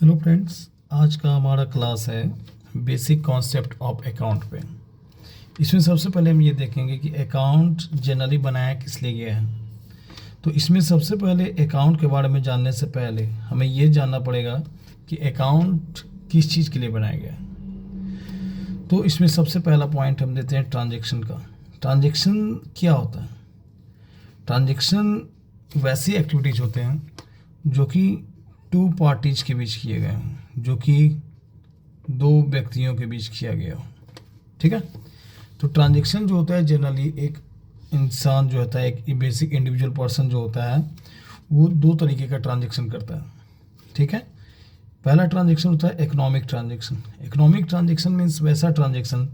Hello friends, आज का हमारा क्लास है बेसिक कॉन्सेप्ट ऑफ अकाउंट पे। इसमें सबसे पहले हम ये देखेंगे कि अकाउंट जनरली बनाया किस लिए गया है। तो इसमें सबसे पहले अकाउंट के बारे में जानने से पहले हमें ये जानना पड़ेगा कि अकाउंट किस चीज़ के लिए बनाया गया है। तो इसमें सबसे पहला पॉइंट हम देते हैं ट्रांजैक्शन का। ट्रांजैक्शन क्या होता है? ट्रांजैक्शन वैसी एक्टिविटीज़ होते हैं जो कि टू पार्टीज के बीच किए गए हों, जो कि दो व्यक्तियों के बीच किया गया हो। ठीक है। तो ट्रांजैक्शन जो होता है जनरली एक इंसान जो होता है, एक बेसिक इंडिविजुअल पर्सन जो होता है, वो दो तरीके का ट्रांजैक्शन करता है। ठीक है। पहला ट्रांजैक्शन होता है economic transaction. Economic transaction means वैसा ट्रांजैक्शन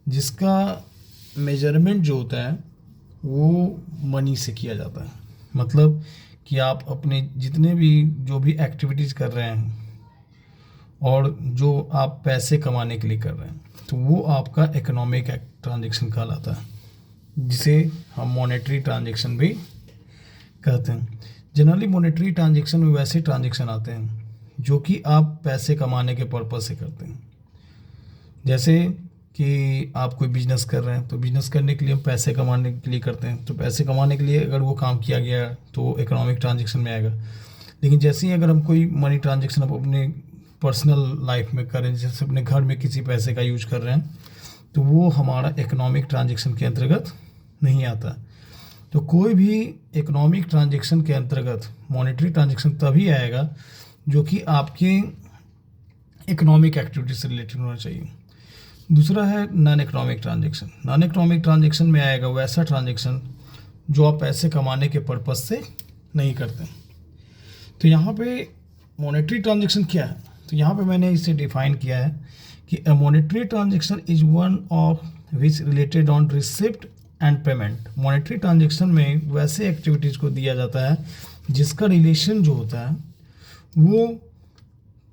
जिसका मेजरमेंट जो होता है वो मनी से किया जाता है। मतलब कि आप अपने जितने भी जो भी एक्टिविटीज़ कर रहे हैं और जो आप पैसे कमाने के लिए कर रहे हैं, तो वो आपका इकोनॉमिक ट्रांजैक्शन कहलाता है, जिसे हम मॉनेटरी ट्रांजैक्शन भी कहते हैं। जनरली मॉनेटरी ट्रांजैक्शन में वैसे ट्रांजैक्शन आते हैं जो कि आप पैसे कमाने के पर्पज़ से करते हैं। जैसे कि आप कोई बिज़नेस कर रहे हैं तो बिज़नेस करने के लिए हम पैसे कमाने के लिए करते हैं, तो पैसे कमाने के लिए अगर वो काम किया गया तो इकोनॉमिक ट्रांजैक्शन में आएगा। लेकिन जैसे ही अगर हम कोई मनी ट्रांजैक्शन अपने पर्सनल लाइफ में करें, जैसे अपने घर में किसी पैसे का यूज कर रहे हैं, तो वो हमारा इकोनॉमिक ट्रांजैक्शन के अंतर्गत नहीं आता। तो कोई भी इकोनॉमिक ट्रांजैक्शन के अंतर्गत मॉनेटरी ट्रांजैक्शन तभी आएगा जो कि आपके इकोनॉमिक एक्टिविटी से रिलेटेड होना चाहिए। दूसरा है non economic transaction. Non economic transaction में आएगा वैसा ट्रांजैक्शन जो आप पैसे कमाने के पर्पज़ से नहीं करते। तो यहाँ पे मॉनेटरी ट्रांजैक्शन क्या है? तो यहाँ पे मैंने इसे डिफाइन किया है कि a monetary transaction is one of which related on receipt and payment. Monetary transaction में वैसे एक्टिविटीज़ को दिया जाता है जिसका रिलेशन जो होता है वो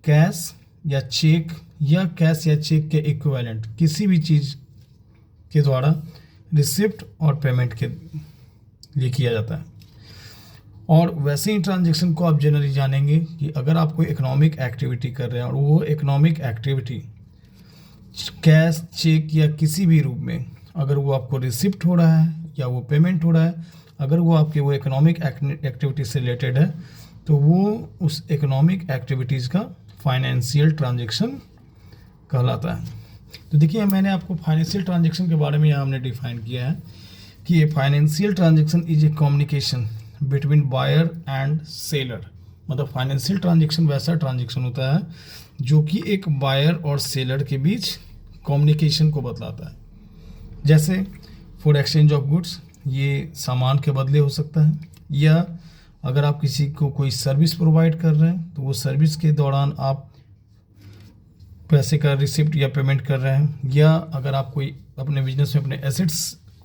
कैश या चेक या कैश या चेक के इक्विवेलेंट किसी भी चीज़ के द्वारा रिसिप्ट और पेमेंट के लिए किया जाता है। और वैसे ही ट्रांजैक्शन को आप जनरली जानेंगे कि अगर आप कोई इकोनॉमिक एक्टिविटी कर रहे हैं और वो इकोनॉमिक एक्टिविटी कैश, चेक या किसी भी रूप में अगर वो आपको रिसिप्ट हो रहा है या वो पेमेंट हो रहा है, अगर वो आपके वो इकोनॉमिक एक्टिविटी से रिलेटेड है, तो वो उस इकोनॉमिक एक्टिविटीज़ का फाइनेंशियल ट्रांजैक्शन कहलाता है। तो देखिए, मैंने आपको फाइनेंशियल ट्रांजैक्शन के बारे में यहाँ हमने डिफाइन किया है कि ये financial transaction is a communication between buyer and seller. मतलब फाइनेंशियल ट्रांजैक्शन वैसा ट्रांजैक्शन होता है जो कि एक बायर और सेलर के बीच कम्युनिकेशन को बतलाता है। जैसे फॉर एक्सचेंज ऑफ गुड्स, ये सामान के बदले हो सकता है, या अगर आप किसी को कोई सर्विस प्रोवाइड कर रहे हैं तो वो सर्विस के दौरान आप पैसे का रिसिप्ट या पेमेंट कर रहे हैं, या अगर आप कोई अपने बिजनेस में अपने एसेट्स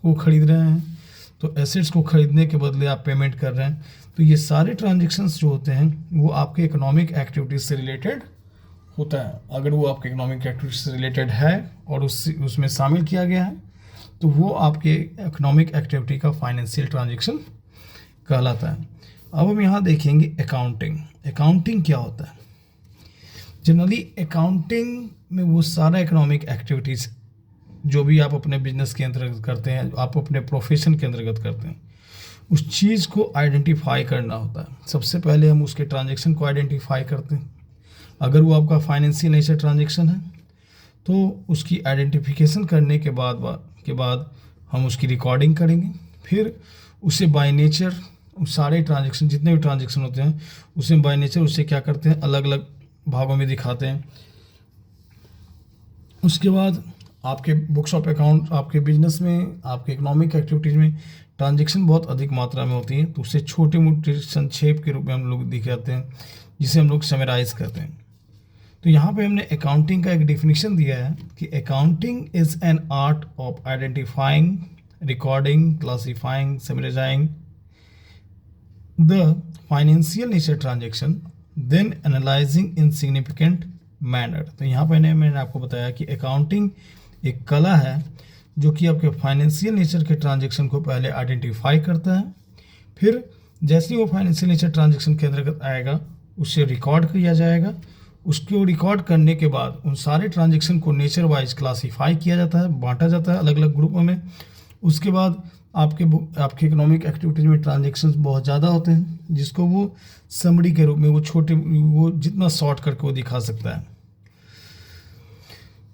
को ख़रीद रहे हैं तो एसेट्स को ख़रीदने के बदले आप पेमेंट कर रहे हैं। तो ये सारे ट्रांजैक्शंस जो होते हैं वो आपके इकोनॉमिक एक्टिविटीज़ से रिलेटेड होता है। अगर वो आपके इकोनॉमिक एक्टिविटीज से रिलेटेड है और उसमें शामिल किया गया है तो वो आपके इकोनॉमिक एक्टिविटी का फाइनेंशियल ट्रांजैक्शन कहलाता है। अब हम यहाँ देखेंगे अकाउंटिंग। अकाउंटिंग क्या होता है? जनरली अकाउंटिंग में वो सारा इकोनॉमिक एक्टिविटीज़ जो भी आप अपने बिजनेस के अंतर्गत करते हैं, आप अपने प्रोफेशन के अंतर्गत करते हैं, उस चीज़ को आइडेंटिफाई करना होता है। सबसे पहले हम उसके ट्रांजैक्शन को आइडेंटिफाई करते हैं। अगर वो आपका फाइनेंशियल नेचर ट्रांजैक्शन है तो उसकी आइडेंटिफिकेशन करने के बाद हम उसकी रिकॉर्डिंग करेंगे। फिर उसे बाय नेचर सारे ट्रांजैक्शन, जितने भी ट्रांजैक्शन होते हैं, उसे बाय नेचर उसे क्या करते हैं, अलग अलग भागों में दिखाते हैं। उसके बाद आपके बुक्स ऑफ अकाउंट, आपके बिजनेस में, आपके इकोनॉमिक एक्टिविटीज़ में ट्रांजैक्शन बहुत अधिक मात्रा में होती है, तो उसे छोटे मोटे संक्षेप के रूप में हम लोग दिखाते हैं, जिसे हम लोग समराइज करते हैं। तो यहाँ पे हमने अकाउंटिंग का एक डेफिनेशन दिया है कि accounting is an art of identifying, recording, classifying, summarising the financial nature transaction, then analysing in significant manner. तो यहाँ पर मैंने आपको बताया कि अकाउंटिंग एक कला है जो कि आपके फाइनेंशियल नेचर के ट्रांजैक्शन को पहले आइडेंटिफाई करता है, फिर जैसे ही वो फाइनेंशियल नेचर ट्रांजैक्शन के अंतर्गत आएगा उसे रिकॉर्ड किया जाएगा, उसको रिकॉर्ड करने के बाद उन सारे ट्रांजेक्शन को नेचर वाइज क्लासीफाई किया जाता है, बांटा जाता है अलग अलग ग्रुपों में। उसके बाद आपके इकोनॉमिक एक्टिविटीज में ट्रांजेक्शन्स बहुत ज़्यादा होते हैं, जिसको वो समरी के रूप में वो जितना शॉर्ट करके वो दिखा सकता है।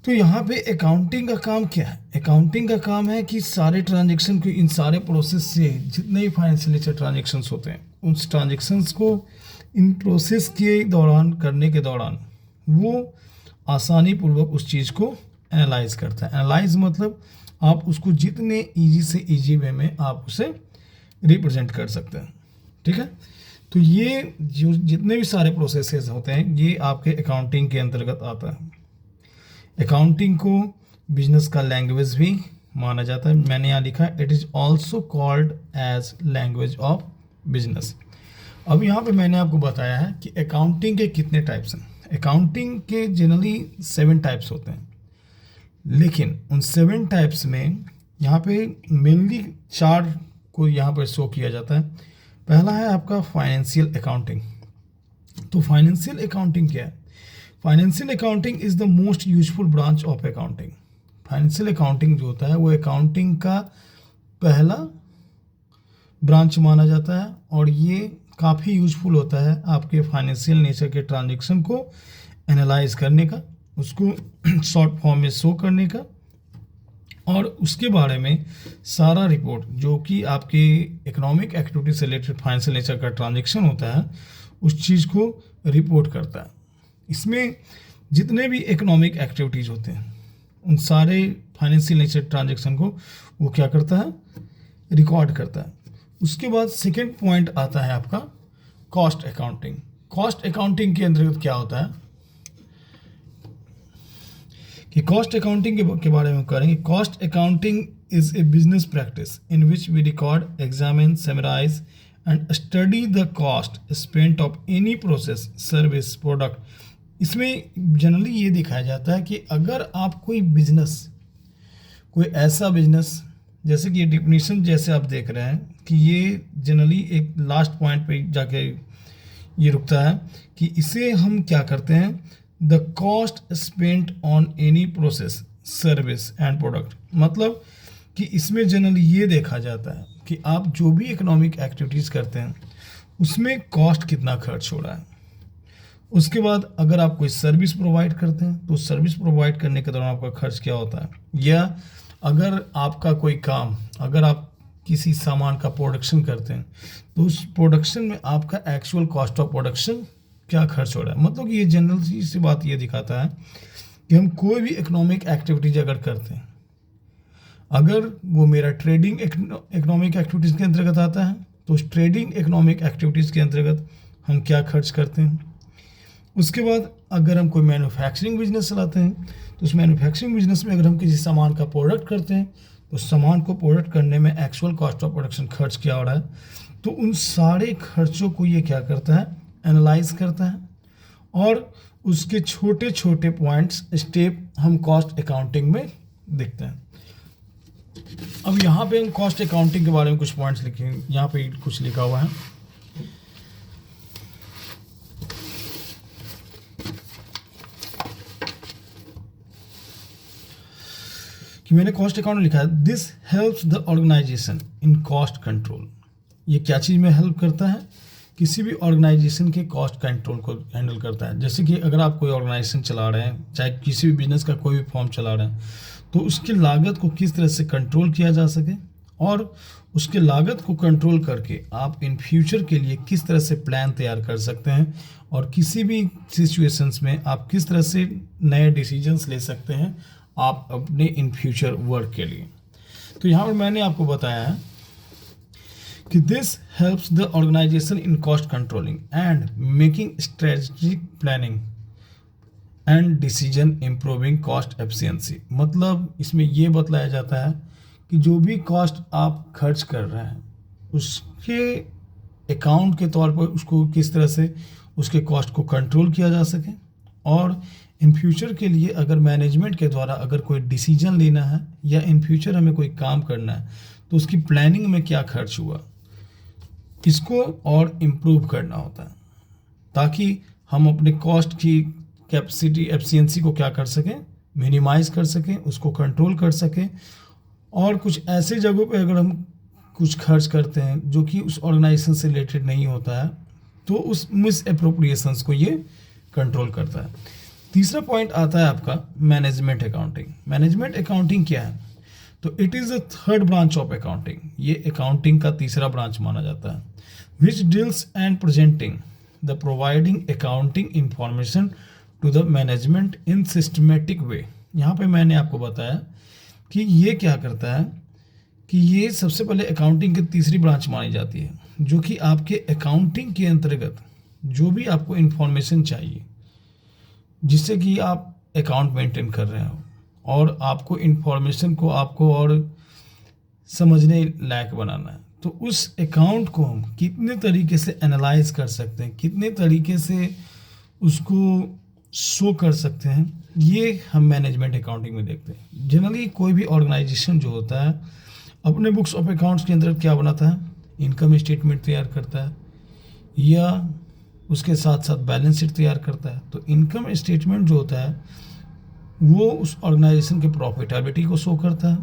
तो यहाँ पे अकाउंटिंग का काम क्या है? अकाउंटिंग का काम है कि सारे ट्रांजेक्शन को, इन सारे प्रोसेस से जितने भी फाइनेंशियल नेचर ट्रांजेक्शन्स होते हैं, उन ट्रांजेक्शन्स को इन प्रोसेस के दौरान करने के दौरान वो आसानी पूर्वक उस चीज़ को एनालाइज करता है। एनालाइज मतलब आप उसको जितने इजी से इजी वे में आप उसे रिप्रेजेंट कर सकते हैं, ठीक है। तो ये जो जितने भी सारे प्रोसेसेस होते हैं ये आपके अकाउंटिंग के अंतर्गत आता है। अकाउंटिंग को बिजनेस का लैंग्वेज भी माना जाता है। मैंने यहाँ लिखा है it is also called as language of business. अब यहाँ पे मैंने आपको बताया है कि अकाउंटिंग के कितने टाइप्स हैं। अकाउंटिंग के जनरली 7 टाइप्स होते हैं, लेकिन उन 7 टाइप्स में यहाँ पे मेनली 4 को यहाँ पर शो किया जाता है। पहला है आपका फाइनेंशियल अकाउंटिंग। तो फाइनेंशियल अकाउंटिंग क्या है? Financial accounting is the most useful branch of accounting. Financial accounting जो होता है वो अकाउंटिंग का पहला ब्रांच माना जाता है, और ये काफ़ी यूजफुल होता है आपके फाइनेंशियल नेचर के ट्रांजेक्शन को एनालाइज करने का, उसको शॉर्ट फॉर्म में शो करने का, और उसके बारे में सारा रिपोर्ट जो कि आपके इकोनॉमिक एक्टिविटी से रिलेटेड फाइनेंशियल नेचर का ट्रांजेक्शन होता है उस चीज़ को रिपोर्ट करता है। इसमें जितने भी इकोनॉमिक एक्टिविटीज़ होते हैं उन सारे फाइनेंशियल नेचर ट्रांजेक्शन को वो क्या करता है? रिकॉर्ड करता है। उसके बाद सेकेंड पॉइंट आता है आपका कॉस्ट अकाउंटिंग। कॉस्ट अकाउंटिंग के अंतर्गत क्या होता है कि कॉस्ट अकाउंटिंग के बारे में करेंगे। Cost accounting is a business practice in which we record, examine, summarise and study the cost spent of any process, service, product. इसमें जनरली ये दिखाया जाता है कि अगर आप कोई ऐसा बिजनेस, जैसे कि ये डिफिनीशन जैसे आप देख रहे हैं कि ये जनरली एक लास्ट पॉइंट पे जाके ये रुकता है कि इसे हम क्या करते हैं, the cost spent on any process, service and product. मतलब कि इसमें जनरली ये देखा जाता है कि आप जो भी इकोनॉमिक एक्टिविटीज़ करते हैं उसमें कॉस्ट कितना खर्च हो रहा है। उसके बाद अगर आप कोई सर्विस प्रोवाइड करते हैं तो सर्विस प्रोवाइड करने के दौरान आपका खर्च क्या होता है, या अगर आपका कोई काम, अगर आप किसी सामान का प्रोडक्शन करते हैं तो उस प्रोडक्शन में आपका एक्चुअल कॉस्ट ऑफ प्रोडक्शन क्या खर्च हो रहा है। मतलब कि ये जनरल सी बात ये दिखाता है कि हम कोई भी इकोनॉमिक एक्टिविटीज अगर करते हैं, अगर वो मेरा ट्रेडिंग इकोनॉमिक एक्टिविटीज़ के अंतर्गत आता है तो उस ट्रेडिंग इकोनॉमिक एक्टिविटीज़ के अंतर्गत हम क्या खर्च करते हैं। उसके बाद अगर हम कोई मैन्युफैक्चरिंग बिजनेस चलाते हैं तो उस मैन्युफैक्चरिंग बिजनेस में अगर हम किसी सामान का प्रोडक्ट करते हैं तो सामान को प्रोडक्ट करने में एक्चुअल कॉस्ट ऑफ प्रोडक्शन खर्च क्या हो रहा है। तो उन सारे खर्चों को ये क्या करता है, एनालाइज करता है, और उसके छोटे छोटे पॉइंट्स, स्टेप हम कॉस्ट अकाउंटिंग में देखते हैं। अब यहाँ पे हम कॉस्ट अकाउंटिंग के बारे में कुछ पॉइंट्स लिखेंगे। यहाँ पे कुछ लिखा हुआ है कि मैंने कॉस्ट अकाउंट लिखा है, this helps the organisation in cost control. ये क्या चीज़ में हेल्प करता है, किसी भी ऑर्गेनाइजेशन के कॉस्ट कंट्रोल को हैंडल करता है। जैसे कि अगर आप कोई ऑर्गेनाइजेशन चला रहे हैं, चाहे किसी भी बिजनेस का कोई भी फॉर्म चला रहे हैं, तो उसकी लागत को किस तरह से कंट्रोल किया जा सके, और उसके लागत को कंट्रोल करके आप इन फ्यूचर के लिए किस तरह से प्लान तैयार कर सकते हैं, और किसी भी सिचुएशंस में आप किस तरह से नए डिसीजंस ले सकते हैं आप अपने इन फ्यूचर वर्क के लिए। तो यहाँ पर मैंने आपको बताया है कि this helps the organisation in cost controlling and making strategic planning and decision improving cost efficiency. मतलब इसमें ये बतलाया जाता है कि जो भी कॉस्ट आप खर्च कर रहे हैं उसके अकाउंट के तौर पर उसको किस तरह से उसके कॉस्ट को कंट्रोल किया जा सके, और इन फ्यूचर के लिए अगर मैनेजमेंट के द्वारा अगर कोई डिसीजन लेना है या इन फ्यूचर हमें कोई काम करना है तो उसकी प्लानिंग में क्या खर्च हुआ, इसको और इम्प्रूव करना होता है, ताकि हम अपने कॉस्ट की कैपेसिटी एफिशिएंसी को क्या कर सकें, मिनिमाइज कर सकें, उसको कंट्रोल कर सकें। और कुछ ऐसे जगहों पे अगर हम कुछ खर्च करते हैं जो कि उस ऑर्गेनाइजेशन से रिलेटेड नहीं होता है, तो उस मिस एप्रोप्रिएशंस को ये कंट्रोल करता है। तीसरा पॉइंट आता है आपका मैनेजमेंट अकाउंटिंग। मैनेजमेंट अकाउंटिंग क्या है? तो it is the third branch of accounting. ये अकाउंटिंग का तीसरा ब्रांच माना जाता है। Which deals and presenting the providing accounting information to the management in systematic way. यहाँ पे मैंने आपको बताया कि ये क्या करता है कि ये सबसे पहले अकाउंटिंग की तीसरी ब्रांच मानी जाती है, जो कि आपके अकाउंटिंग के अंतर्गत जो भी आपको इन्फॉर्मेशन चाहिए जिससे कि आप अकाउंट मेंटेन कर रहे हो और आपको इन्फॉर्मेशन को आपको और समझने लायक बनाना है, तो उस अकाउंट को हम कितने तरीके से एनालाइज कर सकते हैं, कितने तरीके से उसको शो कर सकते हैं, ये हम मैनेजमेंट अकाउंटिंग में देखते हैं। जनरली कोई भी ऑर्गेनाइजेशन जो होता है अपने बुक्स ऑफ अकाउंट्स के अंदर क्या बनाता है, इनकम स्टेटमेंट तैयार करता है या उसके साथ साथ बैलेंस शीट तैयार करता है। तो इनकम स्टेटमेंट जो होता है वो उस ऑर्गेनाइजेशन के प्रॉफिटेबिलिटी को शो करता है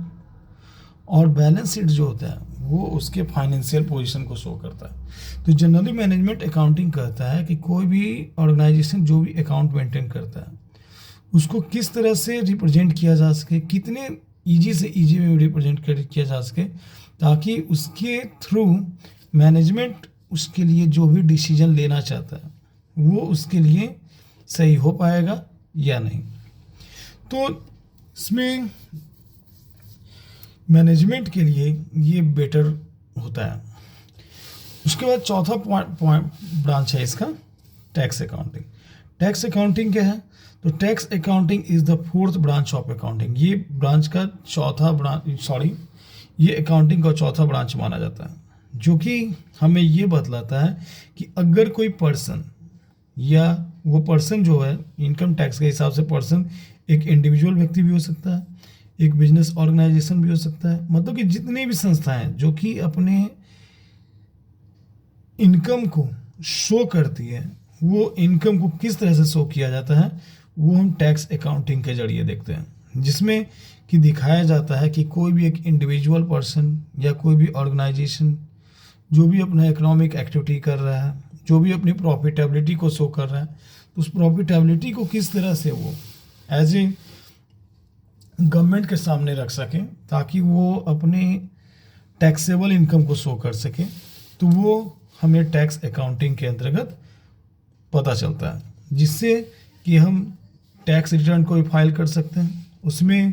और बैलेंस शीट जो होता है वो उसके फाइनेंशियल पोजीशन को शो करता है। तो जनरली मैनेजमेंट अकाउंटिंग कहता है कि कोई भी ऑर्गेनाइजेशन जो भी अकाउंट मेंटेन करता है उसको किस तरह से रिप्रेजेंट किया जा सके, कितने ईजी से ईजी में रिप्रेजेंट किया जा सके, ताकि उसके थ्रू मैनेजमेंट उसके लिए जो भी डिसीजन लेना चाहता है वो उसके लिए सही हो पाएगा या नहीं। तो इसमें मैनेजमेंट के लिए ये बेटर होता है। उसके बाद चौथा पॉइंट ब्रांच है इसका टैक्स अकाउंटिंग। टैक्स अकाउंटिंग क्या है? तो tax accounting is the fourth branch of accounting. ये ब्रांच का चौथा ब्रांच ये अकाउंटिंग का चौथा ब्रांच माना जाता है, जो कि हमें ये बतलाता है कि अगर कोई पर्सन या वो पर्सन जो है इनकम टैक्स के हिसाब से पर्सन एक इंडिविजुअल व्यक्ति भी हो सकता है, एक बिजनेस ऑर्गेनाइजेशन भी हो सकता है, मतलब कि जितनी भी संस्थाएं जो कि अपने इनकम को शो करती है वो इनकम को किस तरह से शो किया जाता है वो हम टैक्स अकाउंटिंग के जरिए देखते हैं, जिसमें कि दिखाया जाता है कि कोई भी एक इंडिविजुअल पर्सन या कोई भी ऑर्गेनाइजेशन जो भी अपना इकोनॉमिक एक्टिविटी कर रहा है, जो भी अपनी प्रॉफिटेबिलिटी को शो कर रहा है, तो उस प्रॉफिटेबिलिटी को किस तरह से वो एज ए गवर्नमेंट के सामने रख सकें ताकि वो अपने टैक्सेबल इनकम को शो कर सकें। तो वो हमें टैक्स अकाउंटिंग के अंतर्गत पता चलता है, जिससे कि हम टैक्स रिटर्न को भी फाइल कर सकते हैं, उसमें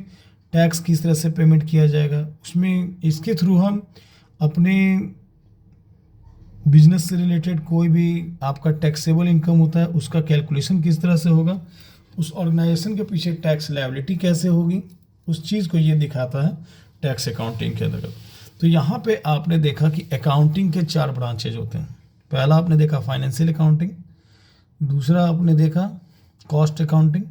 टैक्स किस तरह से पेमेंट किया जाएगा, उसमें इसके थ्रू हम अपने बिजनेस से रिलेटेड कोई भी आपका टैक्सेबल इनकम होता है उसका कैलकुलेशन किस तरह से होगा, उस ऑर्गेनाइजेशन के पीछे टैक्स लायबिलिटी कैसे होगी, उस चीज़ को ये दिखाता है टैक्स अकाउंटिंग के अंतर्गत। तो यहाँ पे आपने देखा कि अकाउंटिंग के 4 ब्रांचेज होते हैं। पहला आपने देखा फाइनेंशियल अकाउंटिंग, दूसरा आपने देखा कॉस्ट अकाउंटिंग,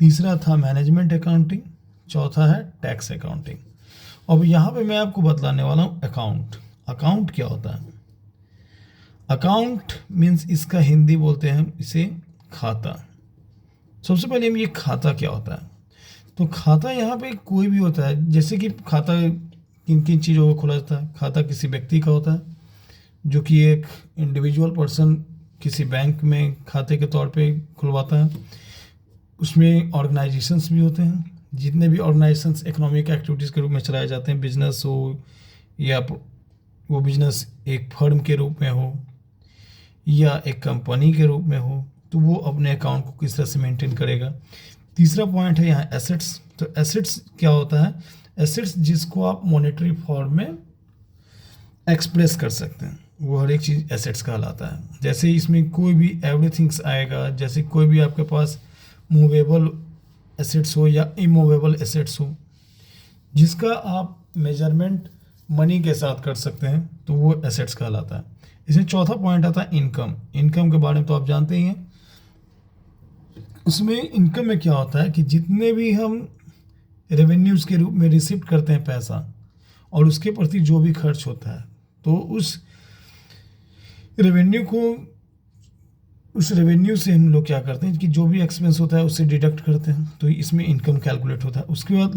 तीसरा था मैनेजमेंट अकाउंटिंग, चौथा है टैक्स अकाउंटिंग। अब यहाँ पे मैं आपको बतलाने वाला हूँ अकाउंट। अकाउंट क्या होता है? अकाउंट मीन्स इसका हिंदी बोलते हैं इसे खाता। सबसे पहले हम ये खाता क्या होता है, तो खाता यहाँ पे कोई भी होता है, जैसे कि खाता किन किन चीज़ों को खोला जाता है। खाता किसी व्यक्ति का होता है जो कि एक इंडिविजुअल पर्सन किसी बैंक में खाते के तौर पे खुलवाता है। उसमें ऑर्गेनाइजेशंस भी होते हैं, जितने भी ऑर्गेनाइजेशंस इकोनॉमिक एक्टिविटीज़ के रूप में चलाए जाते हैं, बिजनेस हो या वो बिजनेस एक फर्म के रूप में हो या एक कंपनी के रूप में हो, तो वो अपने अकाउंट को किस तरह से मेंटेन करेगा। तीसरा पॉइंट है यहाँ एसेट्स। तो एसेट्स क्या होता है? एसेट्स जिसको आप मॉनेटरी फॉर्म में एक्सप्रेस कर सकते हैं, वो हर एक चीज़ एसेट्स कहलाता है। जैसे इसमें कोई भी एवरीथिंग्स आएगा, जैसे कोई भी आपके पास मूवेबल एसेट्स हो या इमूवेबल एसेट्स हो जिसका आप मेजरमेंट मनी के साथ कर सकते हैं, तो वो एसेट्स कहलाता है। इसमें चौथा पॉइंट आता है इनकम। इनकम के बारे में तो आप जानते ही हैं। उसमें इनकम में क्या होता है कि जितने भी हम रेवेन्यूज़ के रूप में रिसीव करते हैं पैसा और उसके प्रति जो भी खर्च होता है, तो उस रेवेन्यू को उस रेवेन्यू से हम लोग क्या करते हैं कि जो भी एक्सपेंस होता है उससे डिडक्ट करते हैं, तो इसमें इनकम कैलकुलेट होता है। उसके बाद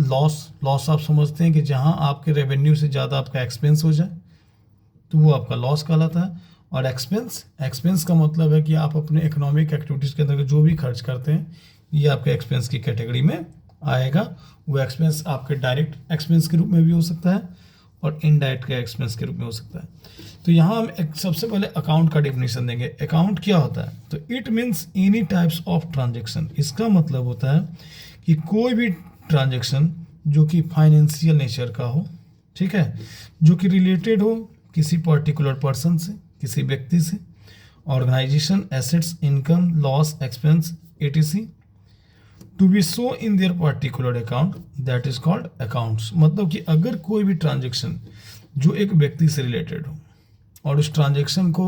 लॉस आप समझते हैं कि जहाँ आपके रेवेन्यू से ज़्यादा आपका एक्सपेंस हो जाए तो वो आपका लॉस कहलाता है। और एक्सपेंस का मतलब है कि आप अपने इकोनॉमिक एक्टिविटीज़ के अंदर जो भी खर्च करते हैं ये आपके एक्सपेंस की कैटेगरी में आएगा। वो एक्सपेंस आपके डायरेक्ट एक्सपेंस के रूप में भी हो सकता है और इनडायरेक्ट के एक्सपेंस के रूप में हो सकता है। तो यहाँ हम एक सबसे पहले अकाउंट का डेफिनेशन देंगे। अकाउंट क्या होता है? तो it means any types of transaction. इसका मतलब होता है कि कोई भी ट्रांजेक्शन जो कि फाइनेंशियल नेचर का हो, ठीक है, जो कि रिलेटेड हो किसी पर्टिकुलर पर्सन से, किसी व्यक्ति से, organisation, assets, income, loss, expense, ETC, to be show in their particular account, that is called accounts. मतलब कि अगर कोई भी ट्रांजेक्शन जो एक व्यक्ति से रिलेटेड हो और उस ट्रांजेक्शन को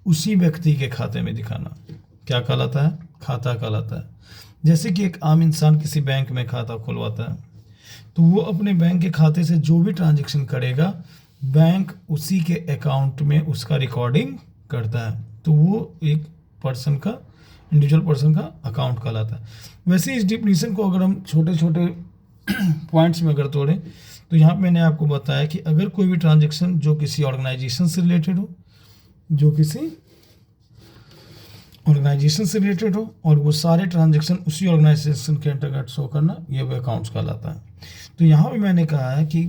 उसी व्यक्ति के खाते में दिखाना क्या कहलाता है? खाता कहलाता है। जैसे कि एक आम इंसान किसी बैंक में खाता खुलवाता है तो वो अपने बैंक के खाते से जो भी ट्रांजेक्शन करेगा बैंक उसी के अकाउंट में उसका रिकॉर्डिंग करता है, तो वो एक पर्सन का, इंडिविजुअल पर्सन का अकाउंट कहलाता है। वैसे इस डिफिनीशन को अगर हम छोटे छोटे पॉइंट्स में अगर तोड़ें तो यहाँ पे मैंने आपको बताया कि अगर कोई भी ट्रांजेक्शन जो किसी ऑर्गेनाइजेशन से रिलेटेड हो, जो किसी ऑर्गेनाइजेशन से रिलेटेड हो और वो सारे ट्रांजेक्शन उसी ऑर्गेनाइजेशन के अंतर्गत शो करना, ये वो अकाउंट्स कहलाता है। तो यहाँ पे मैंने कहा है कि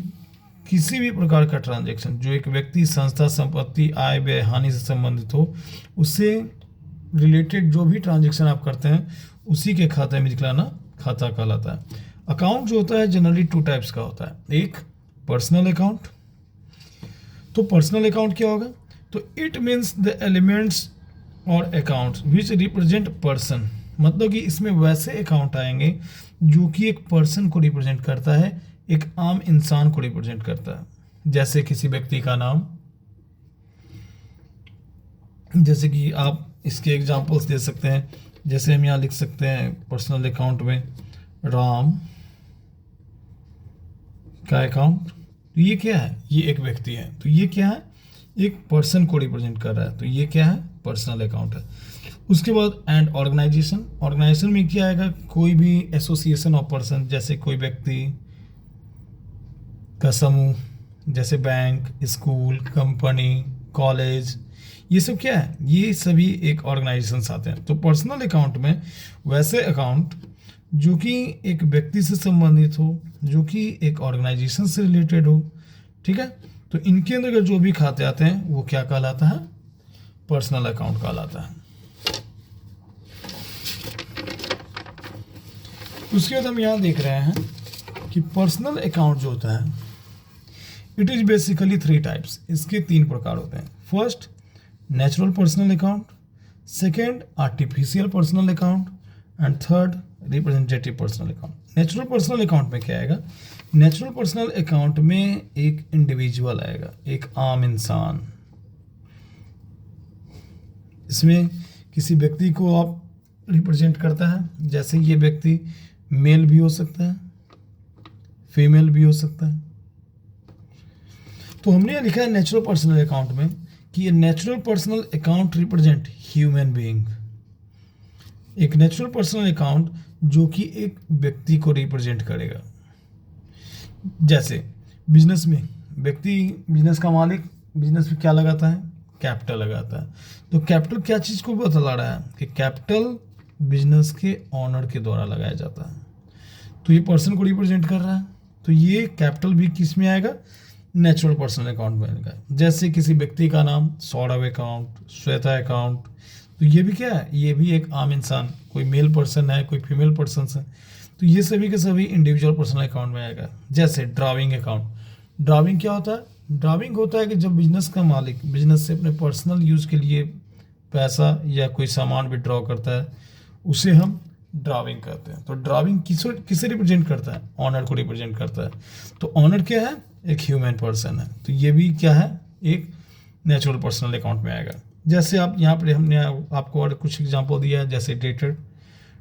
किसी भी प्रकार का ट्रांजेक्शन जो एक व्यक्ति, संस्था, संपत्ति, आय, व्यय, हानि से संबंधित हो, उससे रिलेटेड जो भी ट्रांजेक्शन आप करते हैं उसी के खाते में दिखलाना खाता कहलाता है। अकाउंट जो होता है जनरली टू टाइप्स का होता है। एक पर्सनल अकाउंट। तो पर्सनल अकाउंट क्या होगा? तो इट मीन्स द एलिमेंट्स और अकाउंट्स विच रिप्रेजेंट पर्सन। मतलब कि इसमें वैसे अकाउंट आएंगे जो कि एक पर्सन को रिप्रेजेंट करता है, एक आम इंसान को रिप्रेजेंट करता है। जैसे किसी व्यक्ति का नाम, जैसे कि आप इसके एग्जांपल्स दे सकते हैं। जैसे हम यहाँ लिख सकते हैं पर्सनल अकाउंट में राम का अकाउंट। तो ये क्या है? ये एक व्यक्ति है, तो ये क्या है? एक पर्सन को रिप्रेजेंट कर रहा है, तो ये क्या है? पर्सनल अकाउंट है। उसके बाद एंड ऑर्गेनाइजेशन। ऑर्गेनाइजेशन में क्या आएगा? कोई भी एसोसिएशन ऑफ पर्सन, जैसे कोई व्यक्ति का समूह, जैसे बैंक, स्कूल, कंपनी, कॉलेज, ये सब क्या है? ये सभी एक ऑर्गेनाइजेशन आते हैं। तो पर्सनल अकाउंट में वैसे अकाउंट जो कि एक व्यक्ति से संबंधित हो, जो कि एक ऑर्गेनाइजेशन से रिलेटेड हो, ठीक है, तो इनके अंदर जो भी खाते आते हैं वो क्या कहलाता है? पर्सनल अकाउंट कहलाता है। उसके बाद हम यहाँ देख रहे हैं कि पर्सनल अकाउंट जो होता है इट इज बेसिकली 3 टाइप्स। इसके 3 प्रकार होते हैं। First, natural personal account. Second, artificial personal account. And third, representative personal account. Natural personal account में क्या आएगा? नेचुरल पर्सनल अकाउंट में एक इंडिविजुअल आएगा, एक आम इंसान। इसमें किसी व्यक्ति को आप रिप्रेजेंट करता है। जैसे ये व्यक्ति मेल भी हो सकता है, फीमेल भी हो सकता है। तो हमने लिखा है नेचुरल पर्सनल अकाउंट में कि ये natural personal account represent human being. एक नेचुरल पर्सनल अकाउंट जो कि एक व्यक्ति को रिप्रेजेंट करेगा। जैसे बिजनेस में व्यक्ति, बिजनेस का मालिक बिजनेस में क्या लगाता है? कैपिटल लगाता है। तो कैपिटल क्या चीज़ को बता रहा है? कि कैपिटल बिजनेस के ऑनर के द्वारा लगाया जाता है, तो ये पर्सन को रिप्रेजेंट कर रहा है। तो ये कैपिटल भी किस में आएगा? नेचुरल पर्सनल अकाउंट में आएगा। जैसे किसी व्यक्ति का नाम सौरभ अकाउंट, श्वेता अकाउंट, तो ये भी क्या है? ये भी एक आम इंसान, कोई मेल पर्सन है, कोई फीमेल पर्सन है, तो ये सभी के सभी इंडिविजुअल पर्सनल अकाउंट में आएगा। जैसे ड्राविंग अकाउंट। ड्राविंग क्या होता है? ड्राविंग होता है कि जब बिजनेस का मालिक बिजनेस से अपने पर्सनल यूज़ के लिए पैसा या कोई सामान विड्रॉ करता है, उसे हम ड्राविंग कहते हैं। तो ड्राविंग किसे रिप्रेजेंट करता है? ऑनर को रिप्रेजेंट करता है। तो ऑनर क्या है? एक ह्यूमन पर्सन है। तो ये भी क्या है? एक नेचुरल पर्सनल अकाउंट में आएगा। जैसे आप यहाँ पर हमने आपको और कुछ एग्जांपल दिया है। जैसे डेटर।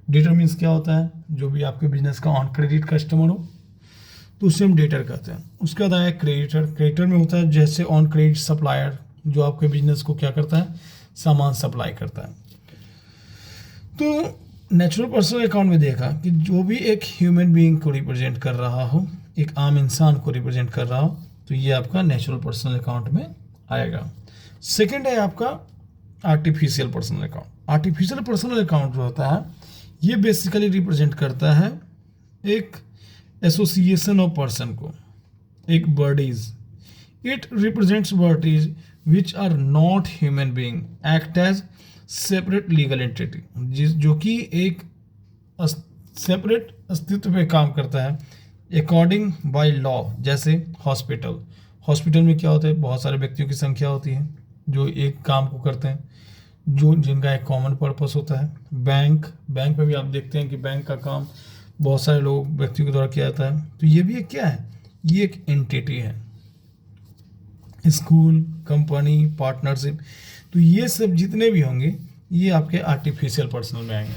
डेटर मीन्स क्या होता है? जो भी आपके बिजनेस का ऑन क्रेडिट कस्टमर हो तो उसे हम डेटर कहते हैं। उसके बाद आया क्रेडिटर। क्रेडिटर में होता है जैसे ऑन क्रेडिट सप्लायर, जो आपके बिजनेस को क्या करता है? सामान सप्लाई करता है। तो नेचुरल पर्सनल अकाउंट में देखा कि जो भी एक ह्यूमन बीइंग को रिप्रेजेंट कर रहा हो, एक आम इंसान को रिप्रेजेंट कर रहा हो, तो ये आपका नेचुरल पर्सनल अकाउंट में आएगा। सेकंड है आपका artificial personal account. Artificial personal account जो होता है ये बेसिकली रिप्रेजेंट करता है एक एसोसिएशन ऑफ पर्सन को, एक bodies. It represents bodies which are not human being act as separate legal entity, जो कि एक सेपरेट अस्तित्व पे काम करता है अकॉर्डिंग बाय लॉ। जैसे हॉस्पिटल में क्या होता है, बहुत सारे व्यक्तियों की संख्या होती है जो एक काम को करते हैं, जो जिनका एक कॉमन पर्पस होता है। बैंक में भी आप देखते हैं कि बैंक का काम बहुत सारे लोग व्यक्तियों के द्वारा किया जाता है। तो ये भी एक क्या है, ये एक एंटिटी है। स्कूल, कंपनी, पार्टनरशिप, तो ये सब जितने भी होंगे ये आपके आर्टिफिशियल पर्सनल में आएंगे।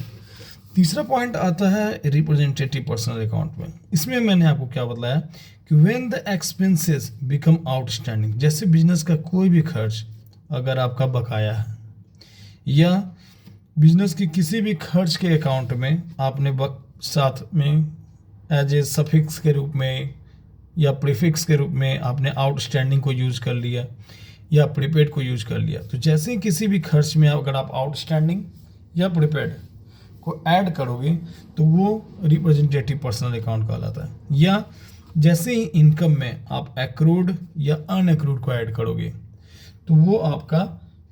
तीसरा पॉइंट आता है रिप्रेजेंटेटिव पर्सनल अकाउंट में। इसमें मैंने आपको क्या बताया कि when the expenses become outstanding, जैसे बिजनेस का कोई भी खर्च अगर आपका बकाया है या बिजनेस के किसी भी खर्च के अकाउंट में आपने साथ में एज ए सफिक्स के रूप में या प्रीफिक्स के रूप में आपने आउटस्टैंडिंग को यूज कर लिया या प्रीपेड को यूज कर लिया, तो जैसे ही किसी भी खर्च में अगर आप आउटस्टैंडिंग या प्रीपेड को ऐड करोगे तो वो रिप्रेजेंटेटिव पर्सनल अकाउंट कहलाता है। या जैसे ही इनकम में आप एक्रूड या अनएक्रूड को ऐड करोगे तो वो आपका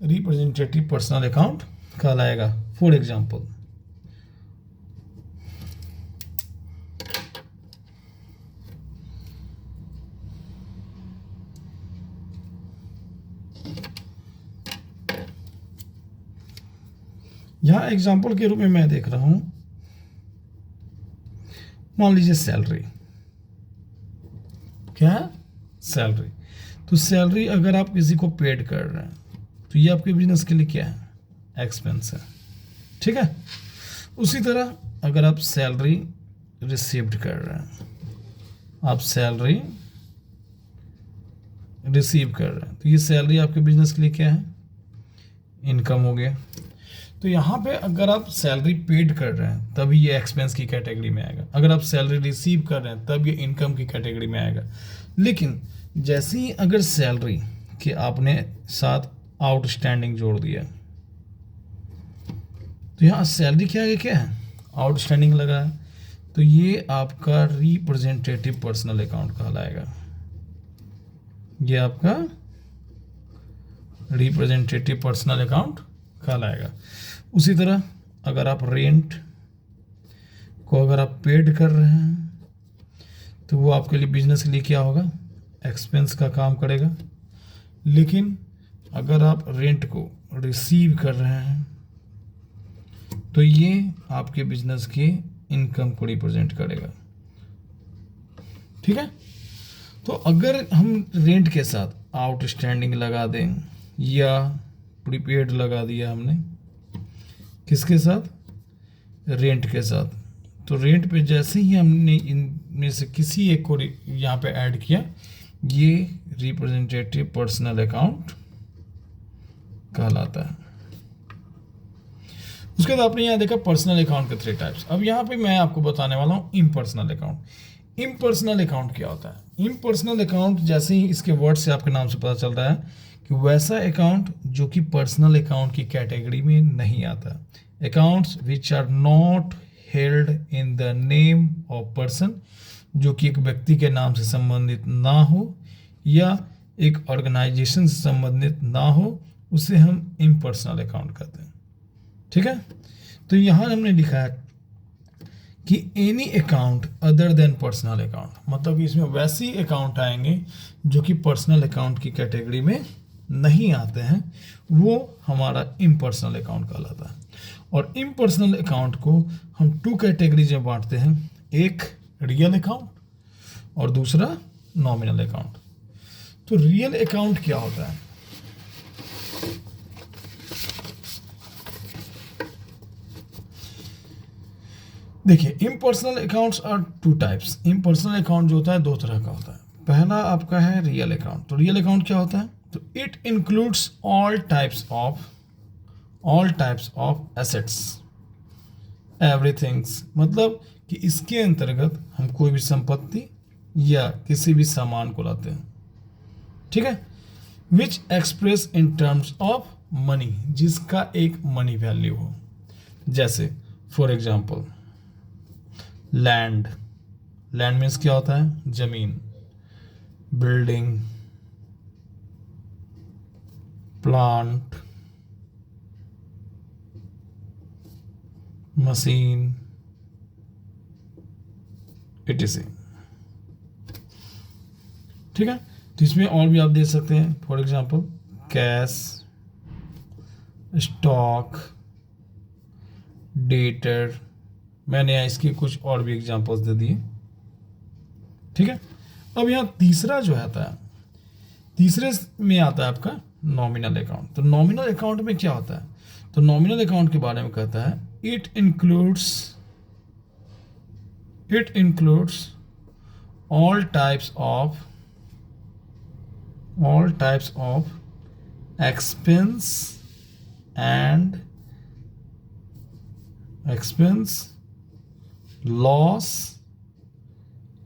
रिप्रेजेंटेटिव पर्सनल अकाउंट कहलाएगा। फॉर एग्जाम्पल, यहाँ एग्जाम्पल के रूप में मैं देख रहा हूं, मान लीजिए सैलरी, क्या है सैलरी। तो सैलरी अगर आप किसी को पेड कर रहे हैं तो ये आपके बिजनेस के लिए क्या है, एक्सपेंस है, ठीक है। उसी तरह अगर आप सैलरी रिसीव्ड कर रहे हैं, आप सैलरी रिसीव कर रहे हैं, तो ये सैलरी आपके बिजनेस के लिए क्या है, इनकम हो गया। तो यहाँ पे अगर आप सैलरी पेड कर रहे हैं तभी ये एक्सपेंस की कैटेगरी में आएगा, अगर आप सैलरी रिसीव कर रहे हैं तब ये इनकम की कैटेगरी में आएगा। लेकिन जैसे ही अगर सैलरी के आपने साथ आउटस्टैंडिंग जोड़ दिया तो यहाँ सैलरी क्या है, क्या है आउटस्टैंडिंग लगा है, तो ये आपका रिप्रेजेंटेटिव पर्सनल अकाउंट कहलाएगा। ये आपका रिप्रेजेंटेटिव पर्सनल अकाउंट कहलाएगा। उसी तरह अगर आप रेंट को अगर आप पेड कर रहे हैं तो वो आपके लिए बिजनेस के लिए क्या होगा, एक्सपेंस का काम करेगा। लेकिन अगर आप रेंट को रिसीव कर रहे हैं तो ये आपके बिजनेस की इनकम को रिप्रेजेंट करेगा, ठीक है। तो अगर हम रेंट के साथ आउटस्टैंडिंग लगा दें या प्रीपेड लगा दिया हमने, किसके साथ, रेंट के साथ, तो रेंट पे जैसे ही हमने इनमें से किसी एक को यहाँ पे ऐड किया, ये रिप्रेजेंटेटिव पर्सनल अकाउंट कहलाता है। उसके बाद आपने यहाँ देखा पर्सनल अकाउंट के 3 टाइप्स। अब यहाँ पे मैं आपको बताने वाला हूँ इम्पर्सनल अकाउंट। इम्पर्सनल अकाउंट क्या होता है, इम्पर्सनल अकाउंट जैसे ही इसके वर्ड से आपके नाम से पता चल रहा है कि वैसा अकाउंट जो कि पर्सनल अकाउंट की कैटेगरी में नहीं आता। Accounts which are not held in the name of person, जो कि एक व्यक्ति के नाम से संबंधित ना हो या एक ऑर्गेनाइजेशन से संबंधित ना हो, उसे हम इम्पर्सनल अकाउंट कहते हैं, ठीक है। तो यहाँ हमने लिखा है कि any account other than personal account, मतलब कि इसमें वैसे अकाउंट आएंगे जो कि पर्सनल अकाउंट की कैटेगरी में नहीं आते हैं, वो हमारा इम्पर्सनल अकाउंट कहलाता है। और इम्पर्सनल अकाउंट को हम 2 कैटेगरीज में बांटते हैं, एक रियल अकाउंट और दूसरा नॉमिनल अकाउंट। तो रियल अकाउंट क्या होता है, देखिए impersonal accounts are 2 types. Impersonal account जो होता है 2 तरह का होता है। पहला आपका है रियल अकाउंट। तो रियल अकाउंट क्या होता है, तो it includes all types of assets everything's, मतलब कि इसके अंतर्गत हम कोई भी संपत्ति या किसी भी सामान को लाते हैं, ठीक है। Which express in terms of money, जिसका एक मनी वैल्यू हो। जैसे for example land, land means क्या होता है, जमीन। बिल्डिंग, प्लांट, मशीन, etc, ठीक है। तो इसमें और भी आप दे सकते हैं, for example cash, stock, debtor. मैंने यहाँ इसके कुछ और भी एग्जांपल्स दे दिए, ठीक है। अब यहाँ तीसरा जो आता है, तीसरे में आता है आपका नॉमिनल अकाउंट। तो नॉमिनल अकाउंट में क्या होता है, तो नॉमिनल अकाउंट के बारे में कहता है it includes all types of expense, loss,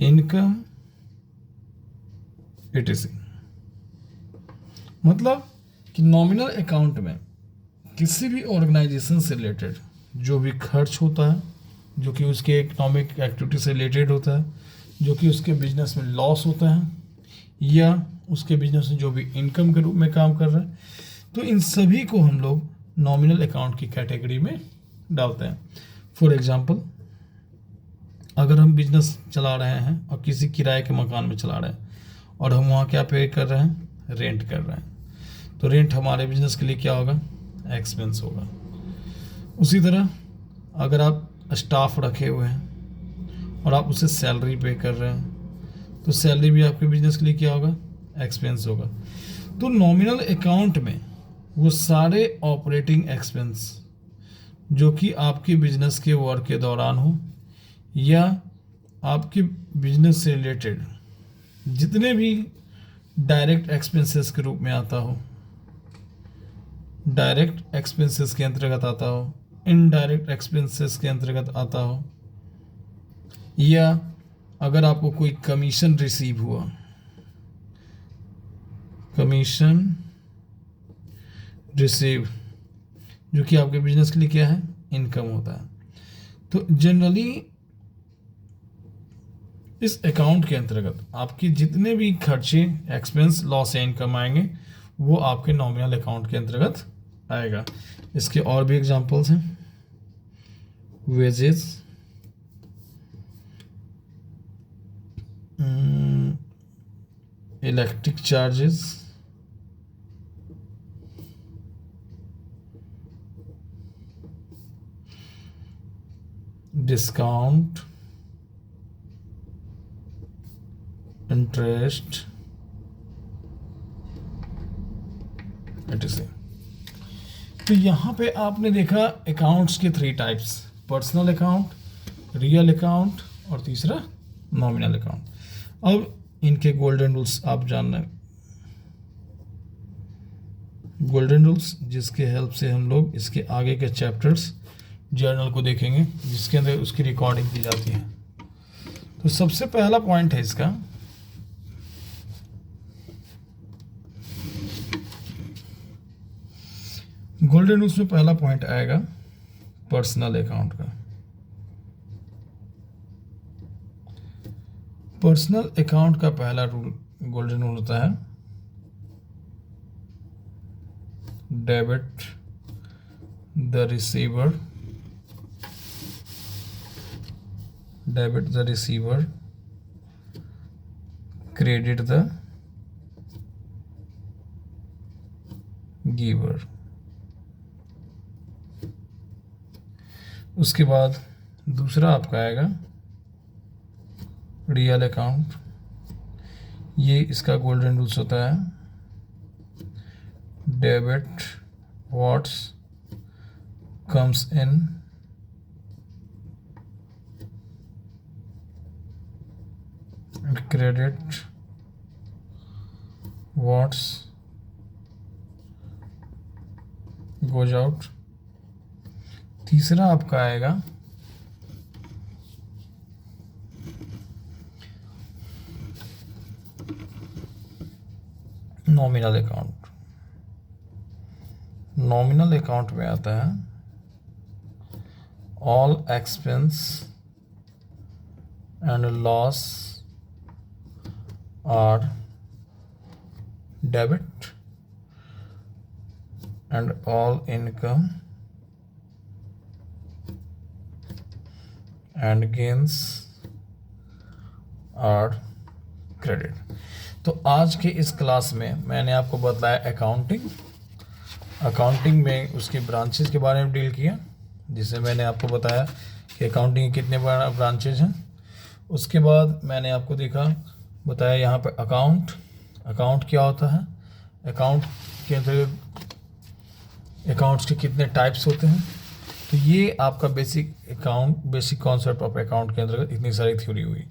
income, etc। मतलब कि नॉमिनल अकाउंट में किसी भी ऑर्गेनाइजेशन से रिलेटेड जो भी खर्च होता है, जो कि उसके इकोनॉमिक एक्टिविटी से रिलेटेड होता है, जो कि उसके बिजनेस में लॉस होता है, या उसके बिजनेस में जो भी इनकम के रूप में काम कर रहा है, तो इन सभी को हम लोग नॉमिनल अकाउंट की कैटेगरी में डालते हैं। फॉर एग्जांपल अगर हम बिजनेस चला रहे हैं और किसी किराए के मकान में चला रहे हैं और हम वहाँ क्या पे कर रहे हैं, रेंट कर रहे हैं, तो रेंट हमारे बिजनेस के लिए क्या होगा, एक्सपेंस होगा। उसी तरह अगर आप स्टाफ रखे हुए हैं और आप उसे सैलरी पे कर रहे हैं, तो सैलरी भी आपके बिजनेस के लिए क्या होगा, एक्सपेंस होगा। तो नॉमिनल अकाउंट में वो सारे ऑपरेटिंग एक्सपेंस जो कि आपके बिजनेस के वर्क के दौरान हो या आपके बिजनेस से रिलेटेड जितने भी डायरेक्ट एक्सपेंसेस के रूप में आता हो, डायरेक्ट एक्सपेंसेस के अंतर्गत आता हो, इनडायरेक्ट एक्सपेंसेस के अंतर्गत आता हो, या अगर आपको कोई कमीशन रिसीव हुआ, कमीशन रिसीव जो कि आपके बिजनेस के लिए क्या है, इनकम होता है। तो जनरली इस अकाउंट के अंतर्गत आपके जितने भी खर्चे, एक्सपेंस, लॉस या इनकम आएंगे वो आपके नॉमिनल अकाउंट के अंतर्गत आएगा। इसके और भी एग्जांपल्स हैं, wages, electric charges, discount, interest, etc। तो यहाँ पे आपने देखा अकाउंट्स के 3 types, personal account, real account और तीसरा नॉमिनल अकाउंट। अब इनके गोल्डन रूल्स आप जानना है, गोल्डन रूल्स जिसके हेल्प से हम लोग इसके आगे के चैप्टर्स जर्नल को देखेंगे जिसके अंदर उसकी रिकॉर्डिंग की जाती है। तो सबसे पहला पॉइंट है इसका, गोल्डन रूल्स में पहला पॉइंट आएगा पर्सनल अकाउंट का। पर्सनल अकाउंट का पहला रूल, गोल्डन रूल होता है debit the receiver, credit the giver. उसके बाद दूसरा आपका आएगा रियल अकाउंट। ये इसका गोल्डन रूल्स होता है debit what's comes in, credit what's goes out. तीसरा आपका आएगा नॉमिनल अकाउंट। नॉमिनल अकाउंट में आता है all expense and loss are debit and all income and gains are credit. तो आज के इस क्लास में मैंने आपको बताया अकाउंटिंग में उसके ब्रांचेस के बारे में डील किया, जिसे मैंने आपको बताया कि अकाउंटिंग के कितने ब्रांचेज हैं। उसके बाद मैंने आपको बताया यहाँ पे अकाउंट क्या होता है, अकाउंट के अंतर्गत अकाउंट्स के कितने टाइप्स होते हैं। तो ये आपका बेसिक कॉन्सेप्ट ऑफ अकाउंट के अंतर्गत इतनी सारी थ्योरी हुई।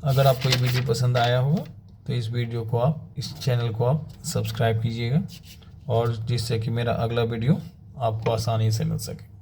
अगर आपको ये वीडियो पसंद आया होगा तो इस चैनल को आप सब्सक्राइब कीजिएगा, और जिससे कि मेरा अगला वीडियो आपको आसानी से मिल सके।